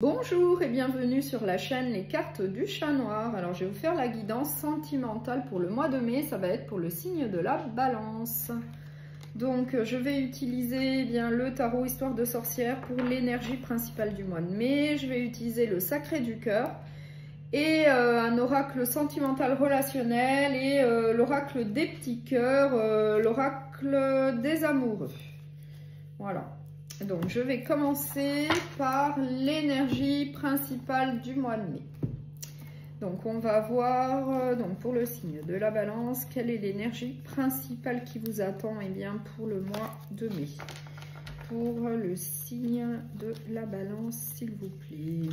Bonjour et bienvenue sur la chaîne Les Cartes du Chat Noir. Alors je vais vous faire la guidance sentimentale pour le mois de mai, ça va être pour le signe de la Balance. Donc je vais utiliser le tarot Histoire de sorcière pour l'énergie principale du mois de mai. Je vais utiliser le Sacré du Cœur et un oracle sentimental relationnel et l'oracle des petits cœurs, l'oracle des amoureux. Voilà. Donc, je vais commencer par l'énergie principale du mois de mai. Donc, on va voir pour le signe de la Balance, quelle est l'énergie principale qui vous attend pour le mois de mai. Pour le signe de la Balance, s'il vous plaît.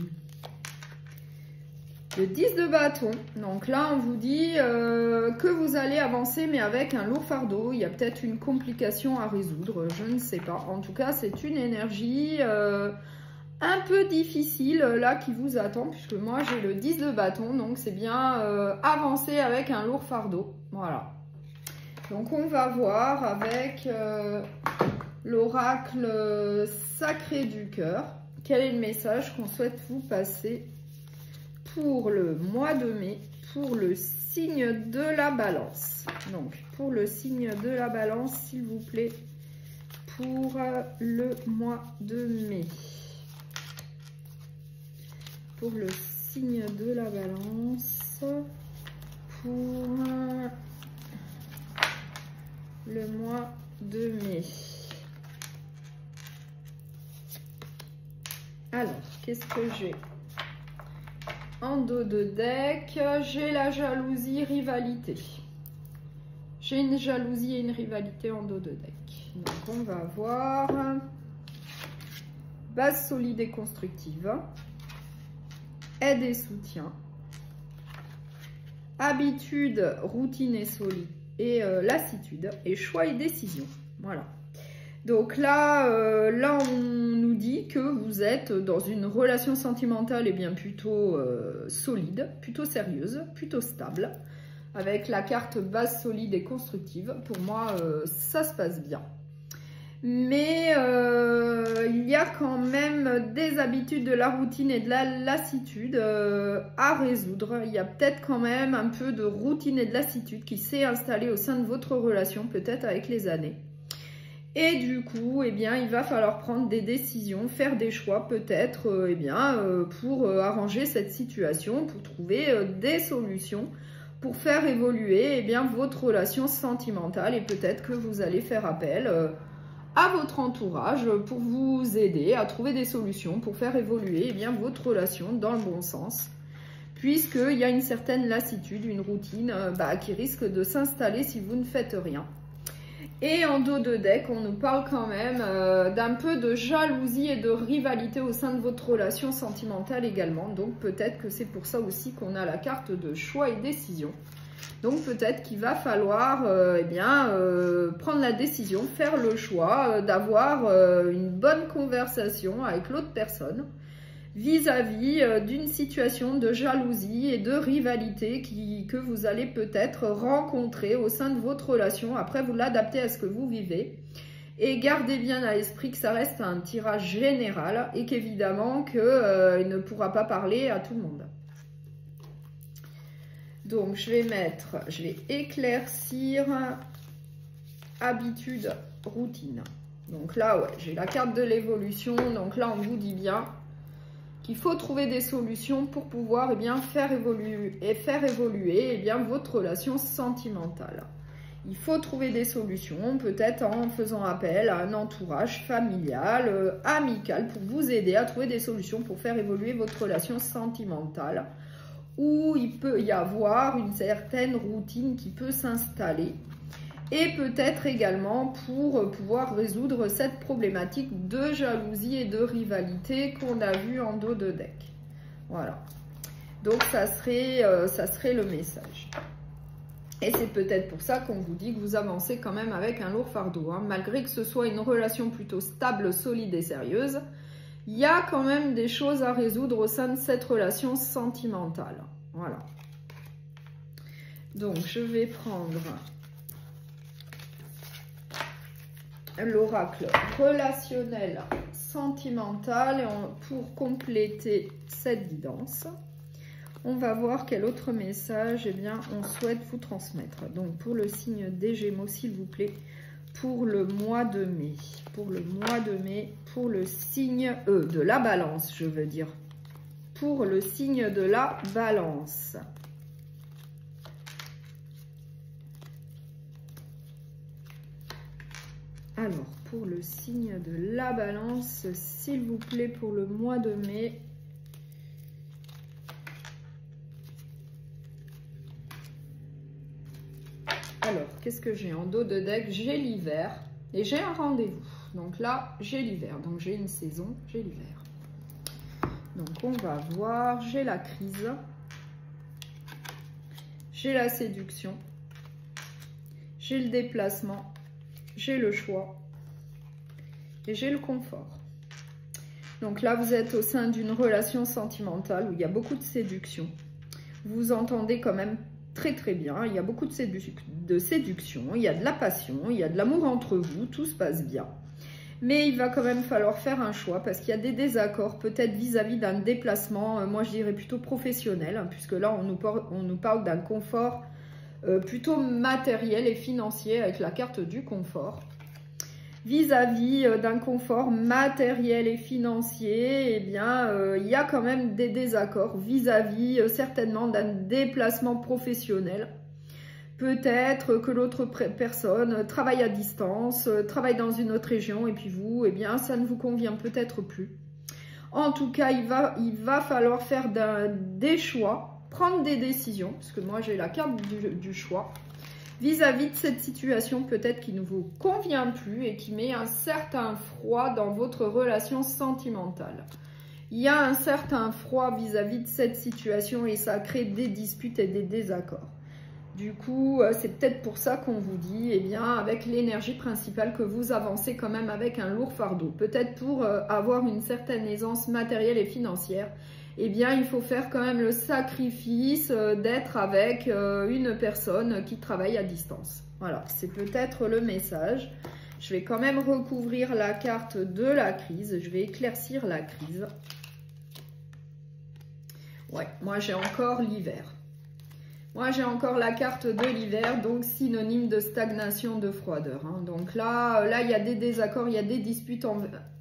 Le 10 de bâton, donc là on vous dit que vous allez avancer mais avec un lourd fardeau, il y a peut-être une complication à résoudre, je ne sais pas. En tout cas c'est une énergie un peu difficile là qui vous attend, puisque moi j'ai le 10 de bâton, donc c'est bien avancer avec un lourd fardeau, voilà. Donc on va voir avec l'oracle Sacré du Cœur, quel est le message qu'on souhaite vous passer pour le mois de mai, pour le signe de la Balance. Donc, pour le signe de la Balance, s'il vous plaît, pour le mois de mai. Pour le signe de la Balance, pour le mois de mai. Alors, qu'est-ce que j'ai ? En dos de deck, j'ai la jalousie, rivalité. J'ai une jalousie et une rivalité en dos de deck. Donc on va voir base solide et constructive, aide et soutien, habitude, routine et solide et lassitude et choix et décision. Voilà. Donc là, on nous dit que vous êtes dans une relation sentimentale plutôt solide, plutôt sérieuse, plutôt stable, avec la carte base solide et constructive. Pour moi, ça se passe bien. Mais il y a quand même des habitudes de la routine et de la lassitude à résoudre. Il y a peut-être quand même un peu de routine et de lassitude qui s'est installée au sein de votre relation, peut-être avec les années. Et du coup, il va falloir prendre des décisions, faire des choix peut-être pour arranger cette situation, pour trouver des solutions, pour faire évoluer votre relation sentimentale. Et peut-être que vous allez faire appel à votre entourage pour vous aider à trouver des solutions, pour faire évoluer votre relation dans le bon sens. Puisqu'il y a une certaine lassitude, une routine qui risque de s'installer si vous ne faites rien. Et en dos de deck, on nous parle quand même d'un peu de jalousie et de rivalité au sein de votre relation sentimentale également. Donc peut-être que c'est pour ça aussi qu'on a la carte de choix et décision. Donc peut-être qu'il va falloir prendre la décision, faire le choix d'avoir une bonne conversation avec l'autre personne vis-à-vis d'une situation de jalousie et de rivalité que vous allez peut-être rencontrer au sein de votre relation. Après, vous l'adaptez à ce que vous vivez. Et gardez bien à l'esprit que ça reste un tirage général et qu'évidemment il ne pourra pas parler à tout le monde. Donc, je vais éclaircir habitude, routine. Donc là, ouais, j'ai la carte de l'évolution. Donc là, on vous dit bien qu'il faut trouver des solutions pour pouvoir faire évoluer votre relation sentimentale. Il faut trouver des solutions, peut-être en faisant appel à un entourage familial, amical, pour vous aider à trouver des solutions pour faire évoluer votre relation sentimentale, où il peut y avoir une certaine routine qui peut s'installer. Et peut-être également pour pouvoir résoudre cette problématique de jalousie et de rivalité qu'on a vu en dos de deck. Voilà. Donc ça serait le message. Et c'est peut-être pour ça qu'on vous dit que vous avancez quand même avec un lourd fardeau. Malgré que ce soit une relation plutôt stable, solide et sérieuse, il y a quand même des choses à résoudre au sein de cette relation sentimentale. Voilà. Donc je vais prendre l'oracle relationnel sentimentale. Et pour compléter cette guidance, on va voir quel autre message on souhaite vous transmettre. Donc pour le signe des Gémeaux, s'il vous plaît, pour le mois de mai. Pour le mois de mai, pour le signe de la Balance, je veux dire. Pour le signe de la Balance. Alors, pour le signe de la Balance, s'il vous plaît, pour le mois de mai. Alors, qu'est-ce que j'ai en dos de deck? J'ai l'hiver et j'ai un rendez-vous. Donc là, j'ai l'hiver. Donc, j'ai une saison, j'ai l'hiver. Donc, on va voir. J'ai la crise. J'ai la séduction. J'ai le déplacement. J'ai le choix. Et j'ai le confort. Donc là, vous êtes au sein d'une relation sentimentale où il y a beaucoup de séduction. Vous vous entendez quand même très bien, il y a beaucoup de séduction, il y a de la passion, il y a de l'amour entre vous, tout se passe bien. Mais il va quand même falloir faire un choix parce qu'il y a des désaccords, peut-être vis-à-vis d'un déplacement, moi je dirais plutôt professionnel, hein, puisque là on nous parle d'un confort plutôt matériel et financier avec la carte du confort. Vis-à-vis d'un confort matériel et financier, il y a quand même des désaccords vis-à-vis certainement d'un déplacement professionnel. Peut-être que l'autre personne travaille à distance, travaille dans une autre région et puis vous, ça ne vous convient peut-être plus. En tout cas, il va falloir faire des choix, prendre des décisions, parce que moi j'ai la carte du choix. Vis-à-vis de cette situation peut-être qui ne vous convient plus et qui met un certain froid dans votre relation sentimentale. Il y a un certain froid vis-à-vis de cette situation et ça crée des disputes et des désaccords. Du coup, c'est peut-être pour ça qu'on vous dit, avec l'énergie principale que vous avancez quand même avec un lourd fardeau. Peut-être pour avoir une certaine aisance matérielle et financière. Il faut faire quand même le sacrifice d'être avec une personne qui travaille à distance. Voilà, c'est peut-être le message. Je vais quand même recouvrir la carte de la crise. Je vais éclaircir la crise. Ouais, moi j'ai encore l'hiver. Moi j'ai encore la carte de l'hiver, donc synonyme de stagnation, de froideur. Hein. Donc là, il y a des désaccords, il y a des disputes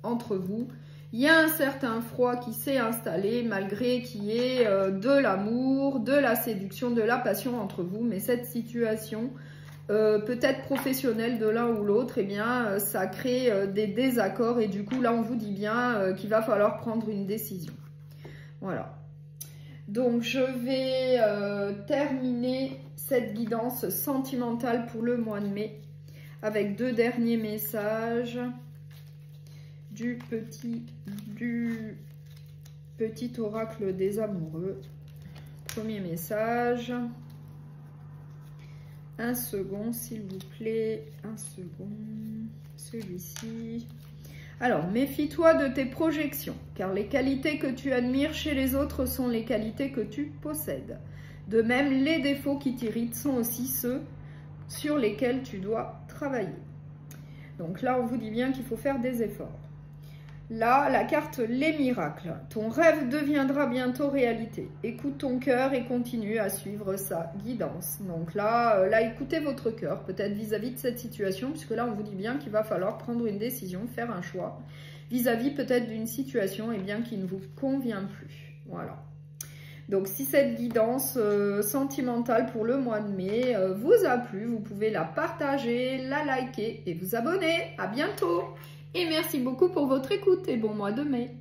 entre vous. Il y a un certain froid qui s'est installé malgré qu'il y ait de l'amour, de la séduction, de la passion entre vous. Mais cette situation, peut-être professionnelle de l'un ou l'autre, ça crée des désaccords. Et du coup, là, on vous dit bien qu'il va falloir prendre une décision. Voilà. Donc, je vais terminer cette guidance sentimentale pour le mois de mai avec deux derniers messages. Du petit oracle des amoureux. Premier message. Un second, s'il vous plaît. Un second. Celui-ci. Alors, méfie-toi de tes projections, car les qualités que tu admires chez les autres sont les qualités que tu possèdes. De même, les défauts qui t'irritent sont aussi ceux sur lesquels tu dois travailler. Donc là, on vous dit bien qu'il faut faire des efforts. Là, la carte les miracles. Ton rêve deviendra bientôt réalité. Écoute ton cœur et continue à suivre sa guidance. Donc là, écoutez votre cœur, peut-être vis-à-vis de cette situation, puisque là, on vous dit bien qu'il va falloir prendre une décision, faire un choix, vis-à-vis peut-être d'une situation qui ne vous convient plus. Voilà. Donc, si cette guidance sentimentale pour le mois de mai vous a plu, vous pouvez la partager, la liker et vous abonner. À bientôt! Et merci beaucoup pour votre écoute et bon mois de mai.